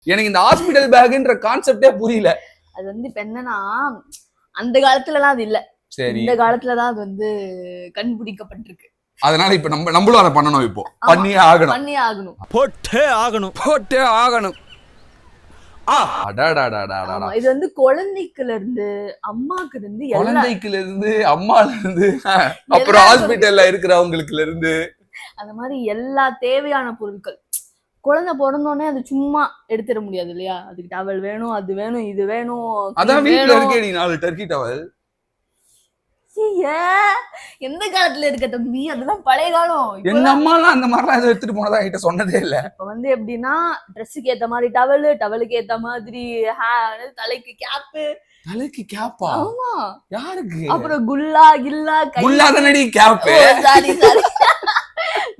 எனக்கு இந்த ஹாஸ்பிடல் பேக்ன்ற கான்செப்டே புரியல. அது வந்து இப்ப என்னன்னா அந்த காலத்துலலாம் அது இல்ல. சரி. இந்த காலத்துலதான் அது வந்து கண்டுபிடிக்கப்பட்டிருக்கு. அதனால இப்ப நம்மளும் அதை பண்ணணும். இப்போ பண்ணியே ஆகணும். பண்ணியே ஆகணும். போட்டே ஆகணும். போட்டே ஆகணும். இது வந்து குழந்தைக்குல இருந்து அம்மாக்குல இருந்து குழந்தைக்குல இருந்து அம்மால இருந்து அப்புறம் ஹாஸ்பிட்டல்ல இருக்கிறவங்களுக்குல இருந்து அந்த மாதிரி எல்லா தேவையான பொருட்கள். குழந்தை பிறந்தோடனே அது சும்மா எடுத்துட முடியாது இல்லையா? அதுக்கு டவல் வேணும், அது வேணும், இது வேணும். அதான் வீட்டுல இருக்கே நீ 4 டர்க்கி டவல். எந்த காலத்துல இருக்க தம்பி? அதெல்லாம் பழைய காலம். எங்க அம்மாலாம் அந்த மாதிரிலாம் எதுவும் எடுத்துட்டு போனதா என்கிட்ட சொன்னதே இல்ல. இப்ப வந்து எப்படின்னா ட்ரெஸ்ஸுக்கு ஏத்த மாதிரி டவல், டவலுக்கு ஏத்த மாதிரி தலைக்கு கேப்பு. தலைக்கு கேப்பா? ஆமா. யாருக்கு? அப்புறம் குல்லா கில்லா குல்லா தானடி கேப்பு. Sorry sorry.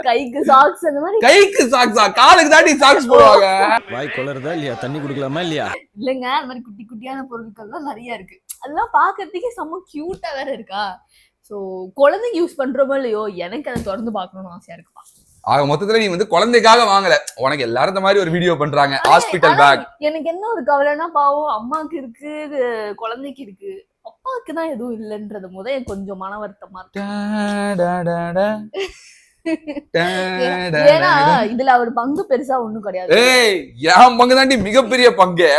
கைக்கு சாக்ஸ் அந்த மாதிரி. கைக்கு சாக்ஸா? காலுக்கு தாண்டி சாக்ஸ் போடுவாங்க. வாய் கொளறதா இல்லையா? தண்ணி குடிக்கலாமா இல்லையா? இல்லங்க, அந்த மாதிரி குட்டி குட்டியான பொருட்கள்லாம் நிறைய இருக்கு. அதெல்லாம் பாக்குறதுக்கே செம்ம கியூட்டா வேற இருக்கா. சோ குழந்தைங்க யூஸ் பண்றோமோ இல்லையோ, எனக்கு அதை தொடர்ந்து பாக்கணும்னு ஆசையா இருக்குப்பா. ஆக மொத்தத்துல நீ வந்து குழந்தைக்காக வாங்கல, உனக்கு எல்லாரும் இந்த மாதிரி ஒரு வீடியோ பண்றாங்க ஹாஸ்பிடல் பேக். எனக்கு என்ன ஒரு கவலைன்னா, பாவம் அம்மாக்கு இருக்கு, குழந்தைக்கு இருக்கு, அப்பாவுக்கு தான் எதுவும் இல்லைன்றது முதல் கொஞ்சம் மன வருத்தமா இருக்கு. ஏன்னா இதுல அவர் பங்கு பெருசா ஒண்ணும் கிடையாது. ஏய், என் பங்கு தாண்டி மிகப்பெரிய பங்கு.